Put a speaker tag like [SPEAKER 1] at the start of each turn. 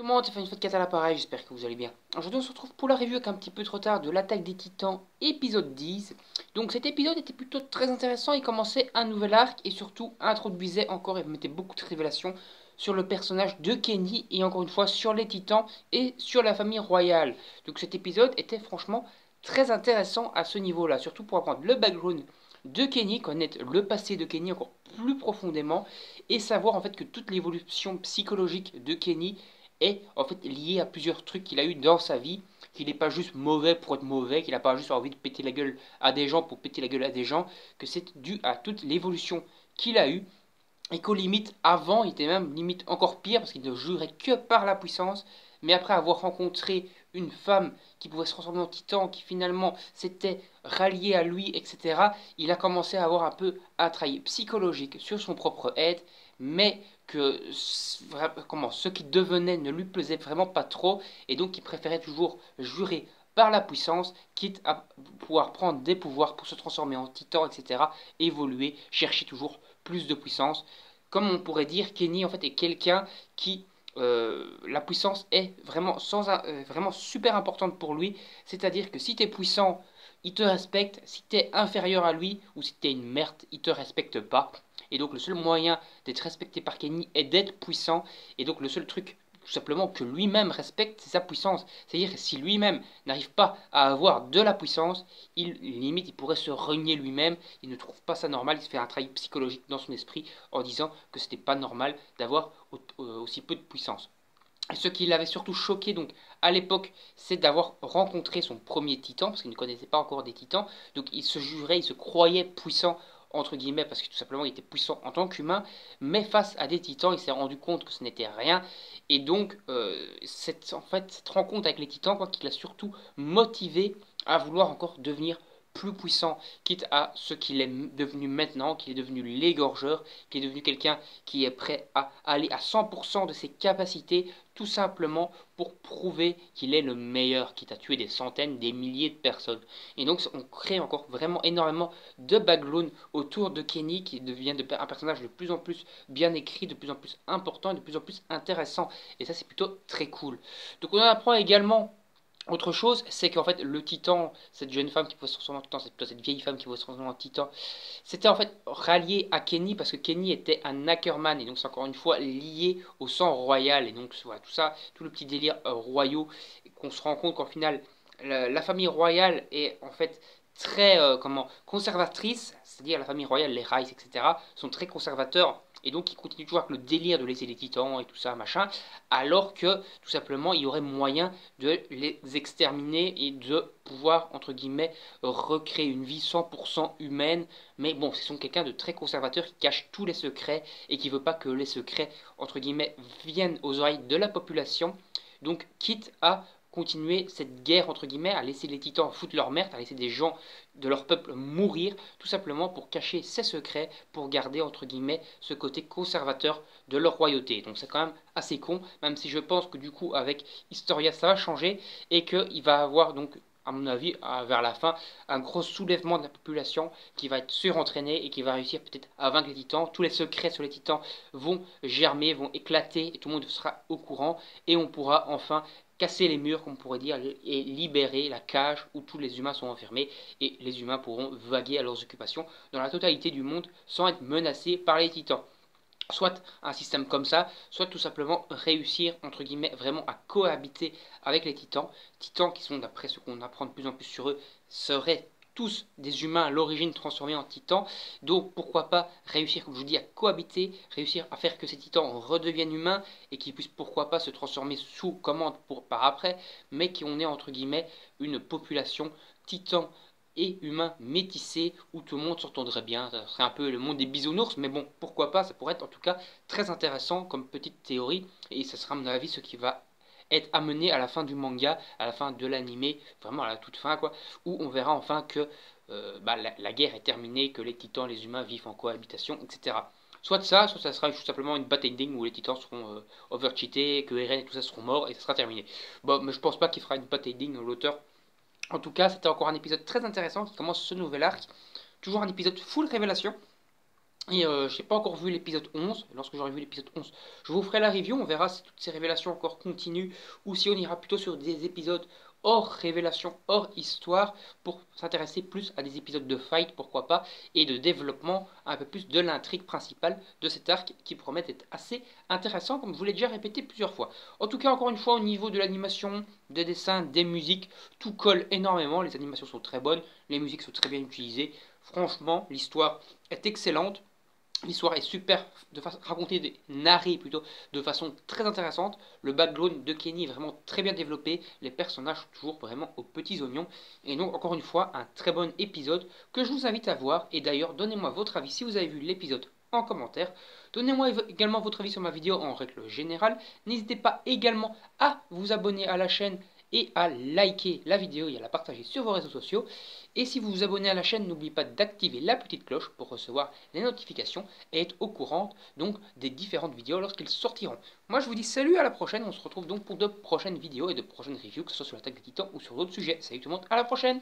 [SPEAKER 1] Tout le monde, ça fait une fois de 4 à l'appareil, j'espère que vous allez bien. Aujourd'hui on se retrouve pour la review avec un petit peu trop tard de l'attaque des titans épisode 10. Donc cet épisode était plutôt très intéressant, il commençait un nouvel arc et surtout introduisait encore et mettait beaucoup de révélations sur le personnage de Kenny et encore une fois sur les titans et sur la famille royale. Donc cet épisode était franchement très intéressant à ce niveau-là, surtout pour apprendre le background de Kenny, connaître le passé de Kenny encore plus profondément et savoir en fait que toute l'évolution psychologique de Kenny est en fait lié à plusieurs trucs qu'il a eu dans sa vie, qu'il n'est pas juste mauvais pour être mauvais, qu'il n'a pas juste envie de péter la gueule à des gens pour péter la gueule à des gens, que c'est dû à toute l'évolution qu'il a eue, et qu'au limite, avant, il était même limite encore pire, parce qu'il ne jurait que par la puissance, mais après avoir rencontré une femme qui pouvait se transformer en titan, qui finalement s'était ralliée à lui, etc., il a commencé à avoir un peu un travail psychologique sur son propre être, mais que ce qui devenait ne lui plaisait vraiment pas trop, et donc il préférait toujours jurer par la puissance, quitte à pouvoir prendre des pouvoirs pour se transformer en titan, etc., évoluer, chercher toujours plus de puissance. Comme on pourrait dire, Kenny en fait est quelqu'un qui la puissance est vraiment, vraiment super importante pour lui. C'est-à-dire que si tu es puissant, il te respecte. Si tu es inférieur à lui ou si tu es une merde, il te respecte pas. Et donc le seul moyen d'être respecté par Kenny est d'être puissant. Et donc le seul truc tout simplement que lui-même respecte, c'est sa puissance. C'est-à-dire que si lui-même n'arrive pas à avoir de la puissance, limite il pourrait se renier lui-même, il ne trouve pas ça normal, il se fait un travail psychologique dans son esprit en disant que c'était pas normal d'avoir aussi peu de puissance. Et ce qui l'avait surtout choqué donc à l'époque, c'est d'avoir rencontré son premier titan, parce qu'il ne connaissait pas encore des titans, donc il se jurait, il se croyait puissant entre guillemets, parce que tout simplement il était puissant en tant qu'humain, mais face à des titans, il s'est rendu compte que ce n'était rien, et donc cette rencontre avec les titans, quoi, qui l'a surtout motivé à vouloir encore devenir plus puissant, quitte à ce qu'il est devenu maintenant, qu'il est devenu l'égorgeur, qu'il est devenu quelqu'un qui est prêt à aller à 100% de ses capacités, tout simplement pour prouver qu'il est le meilleur, quitte à tuer des centaines, des milliers de personnes. Et donc on crée encore vraiment énormément de background autour de Kenny, qui devient un personnage de plus en plus bien écrit, de plus en plus important et de plus en plus intéressant. Et ça c'est plutôt très cool. Donc on en apprend également autre chose, c'est qu'en fait le titan, cette jeune femme qui pouvait se transformer en titan, c'est plutôt cette vieille femme qui pouvait se transformer en titan, c'était en fait rallié à Kenny parce que Kenny était un Ackerman et donc c'est encore une fois lié au sang royal et donc voilà, tout ça, tout le petit délire royaux, qu'on se rend compte qu'en final la famille royale est en fait très conservatrice, c'est-à-dire la famille royale, les Rice, etc., sont très conservateurs et donc ils continuent toujours avec le délire de laisser les titans et tout ça, machin, alors que tout simplement il y aurait moyen de les exterminer et de pouvoir, entre guillemets, recréer une vie 100% humaine. Mais bon, ce sont quelqu'un de très conservateur qui cache tous les secrets et qui veut pas que les secrets, entre guillemets, viennent aux oreilles de la population. Donc, quitte à continuer cette guerre, entre guillemets, à laisser les titans foutre leur merde, à laisser des gens de leur peuple mourir, tout simplement pour cacher ces secrets, pour garder, entre guillemets, ce côté conservateur de leur royauté. Donc c'est quand même assez con, même si je pense que du coup, avec Historia, ça va changer, et qu'il va avoir donc à mon avis, vers la fin, un gros soulèvement de la population qui va être surentraîné et qui va réussir peut-être à vaincre les titans. Tous les secrets sur les titans vont germer, vont éclater et tout le monde sera au courant et on pourra enfin casser les murs, comme on pourrait dire, et libérer la cage où tous les humains sont enfermés et les humains pourront vaguer à leurs occupations dans la totalité du monde sans être menacés par les titans. Soit un système comme ça, soit tout simplement réussir, entre guillemets, vraiment à cohabiter avec les titans. Titans qui sont, d'après ce qu'on apprend de plus en plus sur eux, seraient tous des humains à l'origine transformés en titans. Donc pourquoi pas réussir, comme je vous dis, à cohabiter, réussir à faire que ces titans redeviennent humains et qu'ils puissent pourquoi pas se transformer sous commande par après, mais qu'on ait entre guillemets une population titan et humain métissé où tout le monde s'entendrait bien. Ça serait un peu le monde des bisounours, mais bon, pourquoi pas, ça pourrait être en tout cas très intéressant comme petite théorie, et ça sera à mon avis ce qui va être amené à la fin du manga, à la fin de l'animé, vraiment à la toute fin, quoi, où on verra enfin que la guerre est terminée, que les titans et les humains vivent en cohabitation, etc. Soit ça sera tout simplement une bad ending où les titans seront overcheatés, que Eren et tout ça seront morts, et ça sera terminé. Bon, mais je pense pas qu'il fera une bad ending, l'auteur. En tout cas, c'était encore un épisode très intéressant qui commence ce nouvel arc. Toujours un épisode full révélation. Et j'ai pas encore vu l'épisode 11. Lorsque j'aurai vu l'épisode 11, je vous ferai la review. On verra si toutes ces révélations encore continuent ou si on ira plutôt sur des épisodes hors révélation, hors histoire, pour s'intéresser plus à des épisodes de fight, pourquoi pas, et de développement un peu plus de l'intrigue principale de cet arc qui promet d'être assez intéressant, comme je vous l'ai déjà répété plusieurs fois. En tout cas, encore une fois, au niveau de l'animation, des dessins, des musiques, tout colle énormément. Les animations sont très bonnes, les musiques sont très bien utilisées. Franchement, l'histoire est excellente. L'histoire est super racontée, narrée plutôt, de façon très intéressante. Le background de Kenny est vraiment très bien développé. Les personnages toujours vraiment aux petits oignons. Et donc, encore une fois, un très bon épisode que je vous invite à voir. Et d'ailleurs, donnez-moi votre avis si vous avez vu l'épisode en commentaire. Donnez-moi également votre avis sur ma vidéo en règle générale. N'hésitez pas également à vous abonner à la chaîne et à liker la vidéo et à la partager sur vos réseaux sociaux. Et si vous vous abonnez à la chaîne, n'oubliez pas d'activer la petite cloche pour recevoir les notifications et être au courant donc des différentes vidéos lorsqu'elles sortiront. Moi je vous dis salut, à la prochaine, on se retrouve donc pour de prochaines vidéos et de prochaines reviews, que ce soit sur l'attaque des titans ou sur d'autres sujets. Salut tout le monde, à la prochaine!